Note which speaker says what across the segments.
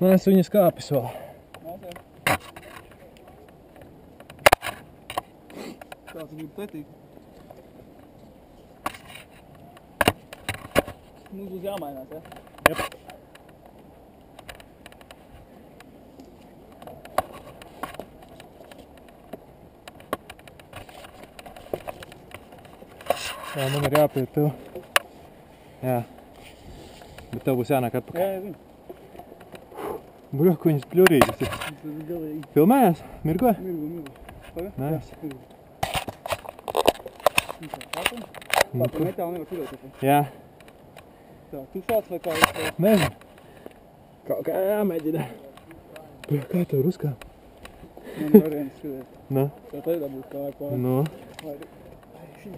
Speaker 1: Nes viņas kāpis vēl.
Speaker 2: Tāds grib pretīgi. Mums būs jāmainās, ja?
Speaker 1: Jep. Jā, man ir jāpiet tev. Jā. Bet tev būs jānāk atpakaļ.
Speaker 2: Jā, zinu.
Speaker 1: Brok, viņas pļurīgas ir.
Speaker 2: Tas ir galīgi.
Speaker 1: Filmējās? Mirgo?
Speaker 2: Mirgu. Paga?
Speaker 1: Nē.
Speaker 2: Tā, pa metālu nevar turēt.
Speaker 1: Jā.
Speaker 2: Tā, tu šāds vai kā vispār?
Speaker 1: Nezinu. Kaut kā jāmēģina. Brok, kā tev ruskā?
Speaker 2: Man variants skatēt.
Speaker 1: Nu?
Speaker 2: Tā teidā būtu kā vai pār.
Speaker 1: Nu?
Speaker 2: Vai šī.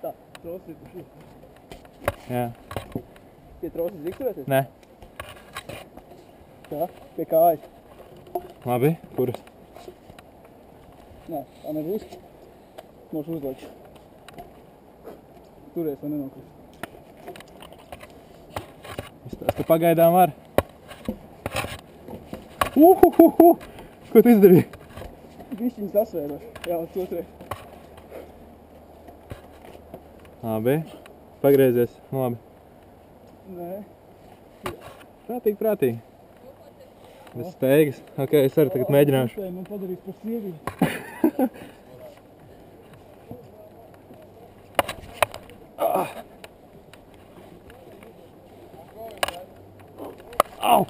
Speaker 2: Tā, trosis ir šī.
Speaker 1: Jā.
Speaker 2: Pie trosis drīkst turēties?
Speaker 1: Nē.
Speaker 2: Tā, pie kājas.
Speaker 1: Labi, kuras?
Speaker 2: Nē, tā nebūs. Nošu uzliekšu. Turies vai nenokrist.
Speaker 1: Es te pagaidām var. Uhuhuhu! Ko tu izdarīji?
Speaker 2: Bišķiņas asvēroši. Jā, uz otrē.
Speaker 1: Labi. Pagriezies. Labi.
Speaker 2: Nē.
Speaker 1: Prātīgi. Bez steigas. Ok, es arī tagad mēģināšu.
Speaker 2: Man padarīs par sieviju.
Speaker 1: Au!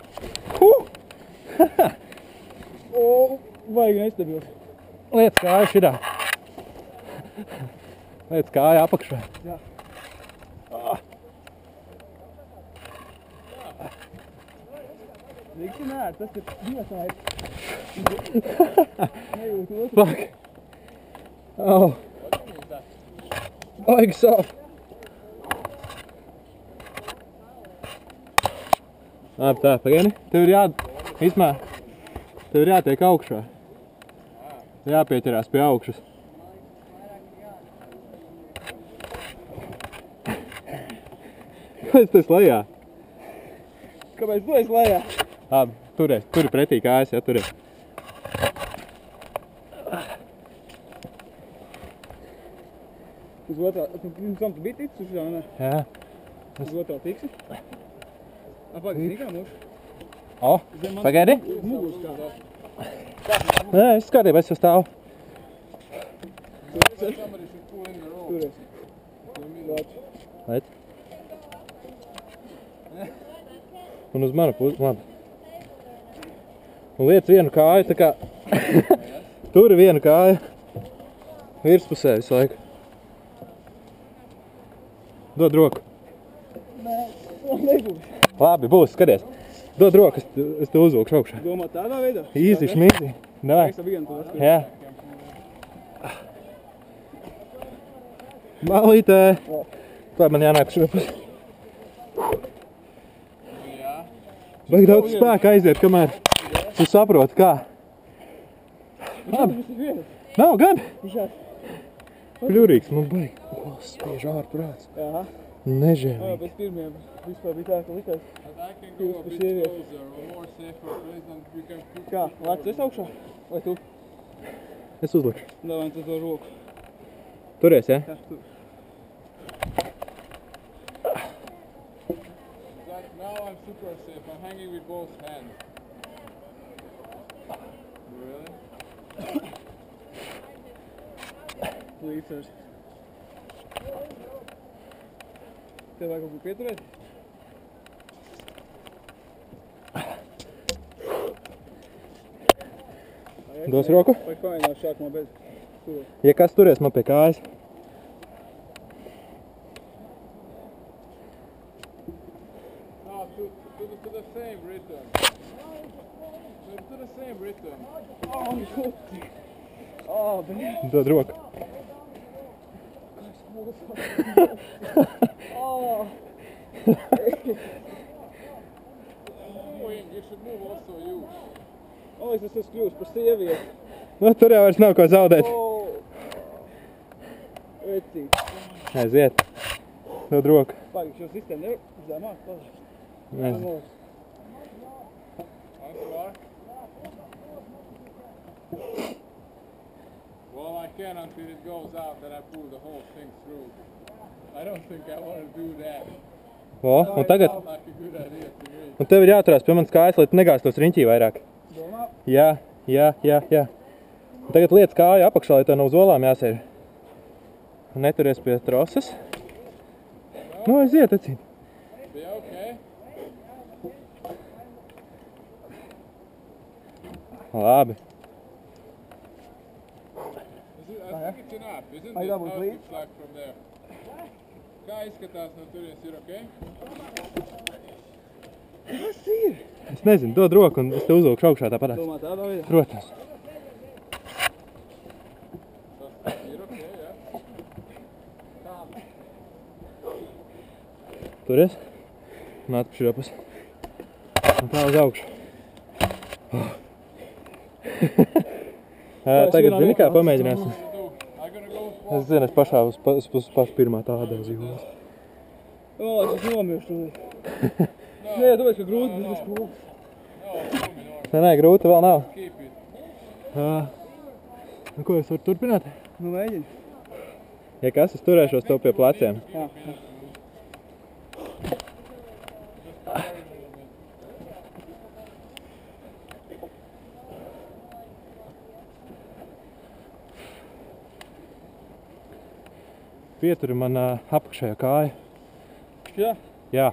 Speaker 2: O, vajag nestabies.
Speaker 1: Liec kāja šitā. Liec kāja apakšā.
Speaker 2: Jā. Rikti nē, tas ir divatājs. Nejūtu otru.
Speaker 1: Fuck. Au. Baigi sāp. Labi, tā, pagaini. Tev ir jātiek augšā. Jāpieķerās pie augšas. Kāpēc tu esi lejā?
Speaker 2: Kāpēc tu esi lejā?
Speaker 1: Labi, turies. Turi pretī kājas, ja turies.
Speaker 2: Uz otrā, tu biji ticis uz jā, ne?
Speaker 1: Jā.
Speaker 2: Uz otrā tiksi? Apagaid, zini kā mūsu?
Speaker 1: O, pagaidi.
Speaker 2: Muguras kādā.
Speaker 1: Nē, es skatījumā, es jau stāvu.
Speaker 2: Turies.
Speaker 1: Lēc. Un uz manu pusi, labi. Un liec vienu kāju, tā kā turi vienu kāju virspusē visu laiku. Dod roku.
Speaker 2: Nē, nebūs.
Speaker 1: Labi, būs, skaties. Dod roku, es te uzvilkšu augšā.
Speaker 2: Domā tādā veidā?
Speaker 1: Īsi, šmīzi. Davai.
Speaker 2: Es vienu to atskatu.
Speaker 1: Jā. Malītē. Tā man jānāk šurp. Baigi daudz spēka aiziet, kamēr tu saproti, kā. Labi. Nav gan. Pļurīgs, man baigi. Spiež ārprāts.
Speaker 2: Jā.
Speaker 1: Nežēlīgi.
Speaker 2: Pēc pirmiem vispār bija tā, ka likās. Kā, lēc es augšā? Vai tu?
Speaker 1: Es uzlikšu.
Speaker 2: Davai, tu to roku.
Speaker 1: Turies, ja?
Speaker 2: Jā, tu.
Speaker 3: Now I'm super safe. I'm hanging with both hands. Really?
Speaker 2: Please first. Tev vajag kaut ko pieturēt?
Speaker 1: Dos roku?
Speaker 2: Vai pamēģināt šākumā bez?
Speaker 1: Ja kas turies man pie kājas?
Speaker 3: No, to the same rhythm. To the same rhythm.
Speaker 2: Oh, blin.
Speaker 1: Dod roku.
Speaker 2: Oh.
Speaker 3: Moving, you should move also you.
Speaker 2: O, es esmu kļūst par sievieti.
Speaker 1: Nu, tur jau vairs nav ko zaudēt.
Speaker 2: O. Vecīgi.
Speaker 1: Aiziet. Dod roku.
Speaker 2: Pagaid, šo sistēmu nevar zemāk paši.
Speaker 1: Nezinu.
Speaker 3: Start. Well, I can until it goes out and I pull the whole thing through. I don't think I want to do that.
Speaker 1: O, un tagad,
Speaker 3: Sounds like a good idea to me.
Speaker 1: un tev ir jāturās pie manas kājas, lai tu negāstos riņķī vairāk.
Speaker 2: Domā?
Speaker 1: Jā. Un tagad liec kāju apakšā, lai tev nav uz olām jāsēž. Un neturies pie troses. Nu, aiziet, acīt.
Speaker 3: Be okay.
Speaker 1: Labi.
Speaker 3: I think it's enough, isn't
Speaker 2: I
Speaker 3: it?
Speaker 2: double
Speaker 3: How it
Speaker 2: click.
Speaker 3: looks like from there. Kā izskatās no turienes, ir okay?
Speaker 2: Kas ir?
Speaker 1: Es nezinu, dod roku un es te uzvilkšu augšā tāpatās.
Speaker 2: Domā tādā veidā?
Speaker 1: Protams.
Speaker 3: Tas ir okay, jā.
Speaker 1: Turies. Un atpakaļ šurpus. Un tā uz augšu. Tagad zini kā pamēģināsim.
Speaker 3: I gonna go
Speaker 1: Es zinu, es pašā uz pašu pirmā tāda uz jūlas.
Speaker 2: O, es nomiršu. Nē, tāpēc, ka grūti būs skolu.
Speaker 1: Nē, grūti vēl nav.
Speaker 3: keep it.
Speaker 1: Nu, ko es varu turpināt?
Speaker 2: Nu, mēģini.
Speaker 1: Ja kas, es turēšos tev pie pleciem.
Speaker 2: Jā.
Speaker 1: Pieturi man apakšējā kāja.
Speaker 2: Jā.
Speaker 1: Jā,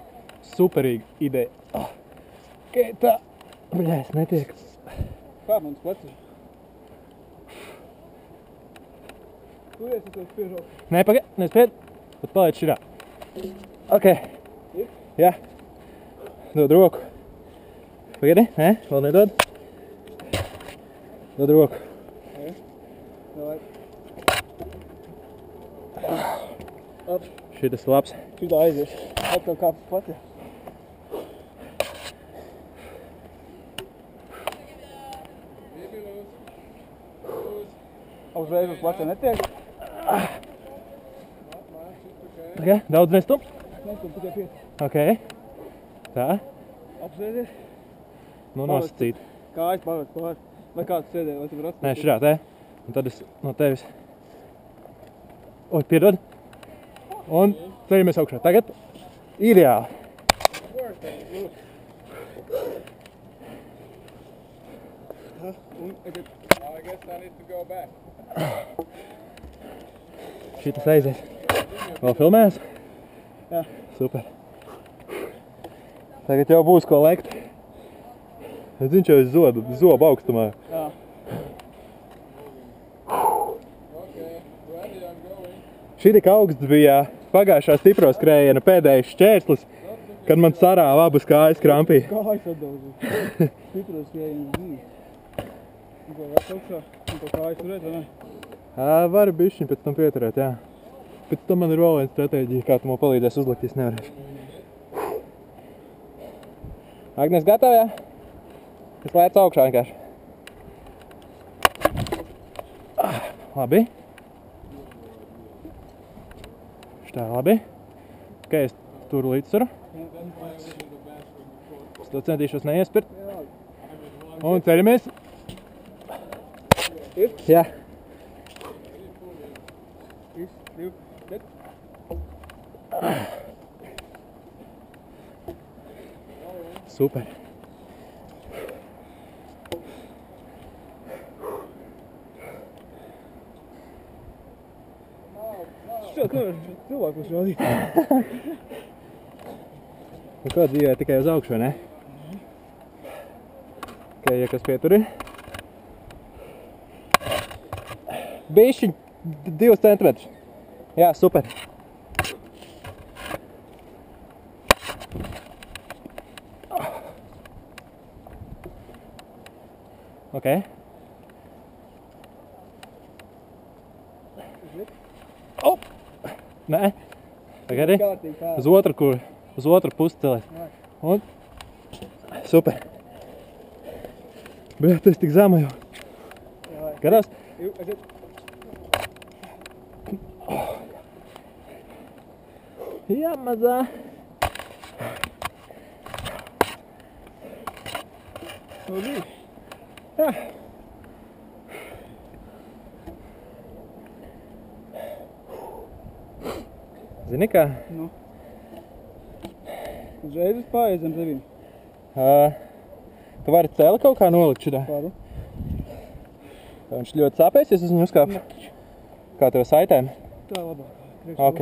Speaker 1: superīga ideja. Okay, tā. Bļā, es netiek.
Speaker 2: Kā mans plecs? Turies, es tev spiežu.
Speaker 1: Nē, pagaid, nespied. Pat paliec širā. Ok. Jā. Dod roku. Pagaidi, nē, vēl nedod. Dod roku.
Speaker 2: Davai. Ap,
Speaker 1: Šitas labs.
Speaker 2: šitā aizies. Atkal kāpes pati.
Speaker 3: Baby loose.
Speaker 2: Uzreiz uz pleciem netiek.
Speaker 1: Ok, daudz nestup.
Speaker 2: Nestum tikai pieci.
Speaker 1: Ok. Tā.
Speaker 2: Apsēdies.
Speaker 1: Nu, nosacīt.
Speaker 2: Kājas pārvēc. Vai kāds sēdē, vai tu var atstāt?
Speaker 1: Nē, širā, te. Un tad es no tevis. Oi, piedod. Un ceļamies augšā. Tagad ideāli.
Speaker 2: Un, tagad
Speaker 3: I guess I need to go back.
Speaker 1: Šitas aizies. Vēl filmēs?
Speaker 2: Jā.
Speaker 1: Super. Tagad jau būs ko lekt. Es zinu, jau es zobu augstumā.
Speaker 2: jā.
Speaker 3: Okay, ready, I'm going.
Speaker 1: Šī tik augsts bija pagājušā stipro skrējiena pēdējais šķērslis, kad man sarāva abas kājas krampī.
Speaker 2: Kājas atdaudzīt. Stipros skrējiens dzīvi. Un ko vec augšā? Un ko kājas turēt, vai ne?
Speaker 1: Varu bišķiņ pēc tam pieturēt, jā. Pēc tam man ir vēl viena stratēģija, kā tu man palīdzēs uzlikt, ja es nevarēšu. Agnes, gatava, jā? Es lēcu augšā vienkārši. Labi. Šitā labi. Ok, es turu līdzsvaru. Es to centīšos neiespirkt. Un ceļamies.
Speaker 2: Ir?
Speaker 1: Jā.
Speaker 2: 3, 2, 1.
Speaker 1: Super.
Speaker 2: Šķiet, nevar cilvēkus rādīt.
Speaker 1: Nu ko, dzīvē tikai uz augšu, vai ne? Ok, ja kas pieturi. Bišķiņ 2 centimetrus. Jā, super. Ok. O! Nē. Tagad arī.
Speaker 2: Kārtīgi tā.
Speaker 1: Uz otru pusi celēt. Un. Super. Bļā, tu esi tik zema jau.
Speaker 2: Jā,
Speaker 1: Gadās?
Speaker 2: aiziet.
Speaker 1: Jā, mazā.
Speaker 2: No bija.
Speaker 1: Jā. Zini kā?
Speaker 2: Nu. Uzreiz es pārēju zem tevīm.
Speaker 1: Tu vari celi kaut kā nolikt šitā?
Speaker 2: Varu.
Speaker 1: Viņš ļoti sāpēs, ja es uz viņu uzkāpu? Kā tev saitēm?
Speaker 2: Tā labāk.
Speaker 1: Ok.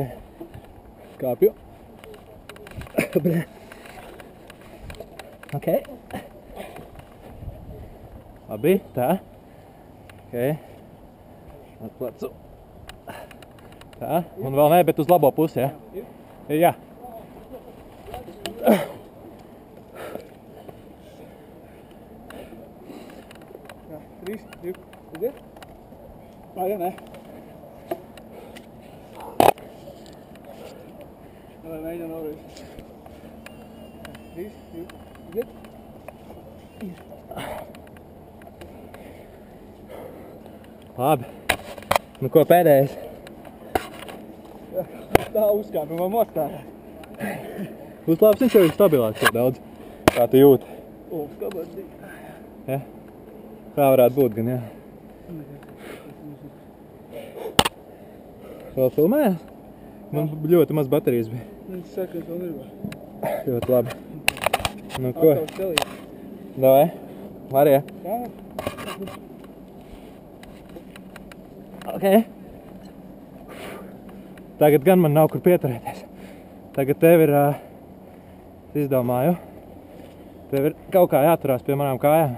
Speaker 1: Kāpju. Ok. Labi, tā. Ok. Atplecu. Tā. Un vēl ne, bet uz labo pusi, ja? Jā.
Speaker 2: Jā, 3, 2, 1. Pārējā, ne? Vai mēģinām vēlreiz. 3, 2, 1.
Speaker 1: Labi. Nu ko pēdējais?
Speaker 2: Tā uzkāpa, man mostārā.
Speaker 1: Uzlāps viņš jau ir stabilāks jau daudz. Kā tu jūti?
Speaker 2: O, skabats.
Speaker 1: Ja? Tā varētu būt gan, jā. Vēl filmējās? Man ļoti maz baterijas bija.
Speaker 2: Viņš saka, ka vēl ir.
Speaker 1: Ļoti labi. Nu ko?
Speaker 2: Atkal celīt.
Speaker 1: Davai. Marija.
Speaker 2: Jā.
Speaker 1: Ok. Tagad gan man nav kur pieturēties. Tagad tev ir, es izdomāju, tev ir kaut kā jāturās pie manām kājām.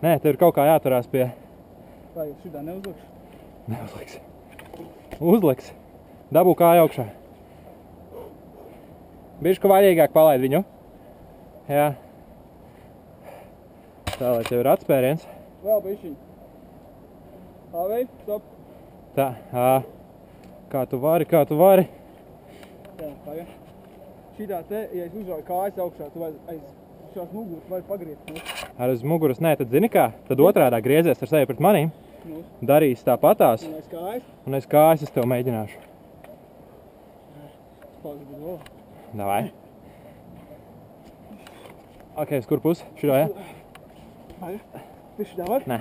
Speaker 1: Nē, tev ir kaut kā jāturās pie...
Speaker 2: Vai jūs šitā neuzlikšu?
Speaker 1: Neuzliks. Uzliks. Dabū kāju augšā. Bišķi vaļīgāk palaid viņu. Jā. Tā, lai tev ir atspēriens.
Speaker 2: Vēl bišķiņ. Pāvei, stop.
Speaker 1: Tā, kā tu vari, kā tu vari.
Speaker 2: Jā, pagaid. Šitā te, ja es uzrauju kājas augšā, tu vari aiz šās muguras vari pagriezt. Nu.
Speaker 1: Ar uz muguras, nē, tad zini kā? Tad otrādā griezies ar sevi pret manīm.
Speaker 2: Nu.
Speaker 1: Darīs tāpatās.
Speaker 2: Un aiz kājas.
Speaker 1: Un aiz kājas es tev mēģināšu.
Speaker 2: Pagaid, bet vēl.
Speaker 1: Davai. Ok, uz kur pusi? Šito, ja?
Speaker 2: Pagaid. Tu šitā var?
Speaker 1: Nē.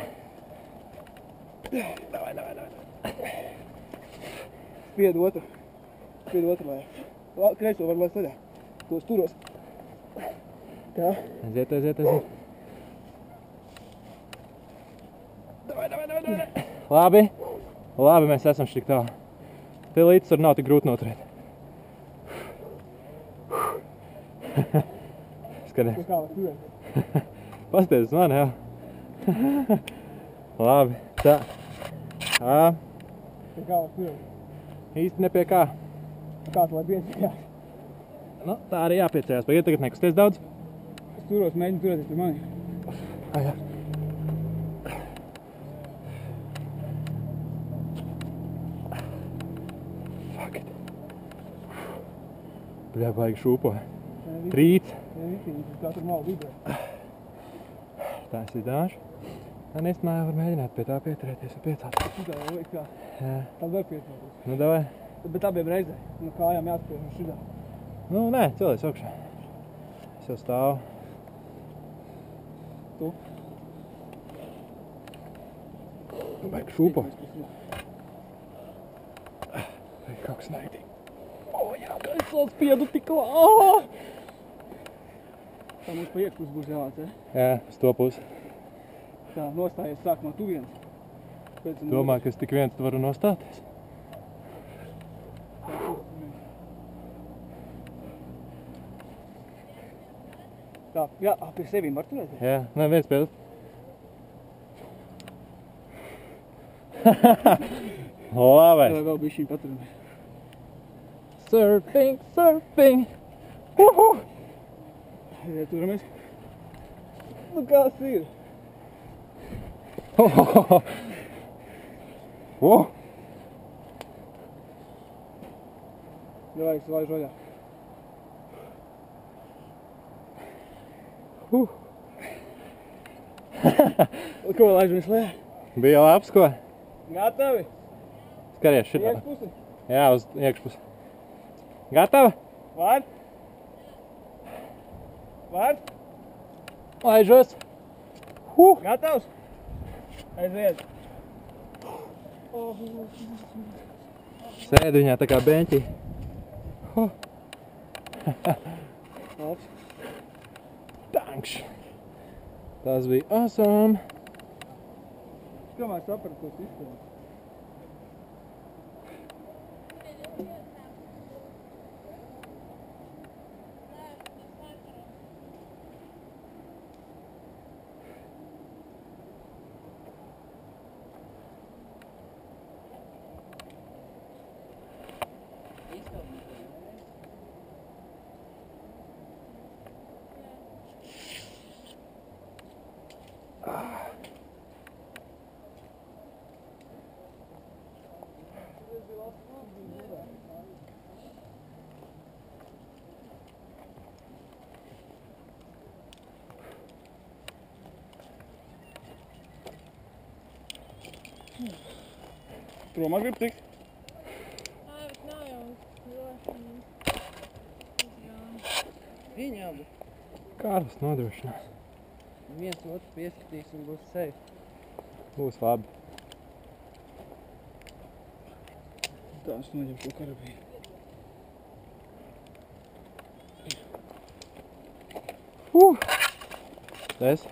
Speaker 2: Davai. Spied otru. Spied otru, lai. Kreiso var laist vaļā. Tos turos. Tā.
Speaker 1: Aiziet. Davai. Labi, mēs esam šik tā. Te līdzsvaru nav tik grūti noturēt. Skaties.
Speaker 2: Kā var turēt?
Speaker 1: Pasties uz mani, jā. Labi, tā.
Speaker 2: Kā var turēt?
Speaker 1: Īsti nepie kā.
Speaker 2: Kā tu lai piecījās?
Speaker 1: Nu, tā arī jāpiecējās. Paiet tagad nekusties daudz.
Speaker 2: Es turos, mēģinu turēties pie mani.
Speaker 1: Jā. Fuck it. Bļā, baigi šūpo. Trīts.
Speaker 2: Jā, visi, kā tur nav vibrē.
Speaker 1: Tā es izdāšu. Un es var mēģināt pie tā pieturēties un piecāt.
Speaker 2: Šitā jau liek kā.
Speaker 1: Jā.
Speaker 2: Tā var piecīties.
Speaker 1: Nu, davai.
Speaker 2: Bet abiem reizē. Un kājām jāspēj no šitā.
Speaker 1: Nu, nē, celies augšā. Es jau stāvu.
Speaker 2: Tu?
Speaker 1: Baigi šūpo. Baigi kaut kas naidīgi. O, jā, kā es vēl spiedu tik lā.
Speaker 2: Tā mums pa iekšpus būs jāvāc, ja?
Speaker 1: Jā, uz to pusi.
Speaker 2: Tā, nostājies sākumā tu viens.
Speaker 1: Domāju, ka es tik viens tu varu nostāties.
Speaker 2: Tā, jā, pie sevīm var turēt?
Speaker 1: Jā, nē, viens pēdus. Labi.
Speaker 2: Tā vēl bišķiņ paturam.
Speaker 1: Surfing. Uhu!
Speaker 2: Ja turamies. Nu kāds ir? Davai, es laižu vaļā. Ko laižamies lejā?
Speaker 1: Bija labs, ko?
Speaker 2: Gatavi?
Speaker 1: Skaties šitā.
Speaker 2: Iekšpusi?
Speaker 1: Jā, uz iekšpusi. Gatava?
Speaker 2: Var?
Speaker 1: Laižos.
Speaker 2: Gatavs? Aiziet.
Speaker 1: Sēdi viņā tā kā beņķī. Tankš. Tas bija awesome.
Speaker 2: Kamēr sapratu, ko sistēmu. Promā grib tikt?
Speaker 4: Nē, bet nav jau droši.
Speaker 5: Viņa abi.
Speaker 1: Kārlis nodrošinās.
Speaker 5: Viens otru pieskatīs un būs safe.
Speaker 1: Būs labi.
Speaker 2: Tā, es noņem šo karabīnu.
Speaker 1: Es?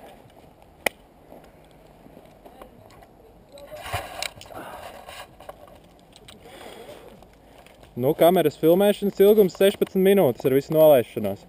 Speaker 1: Nu, kameras filmēšanas ilgums 16 minūtes ar visu nolaišanos.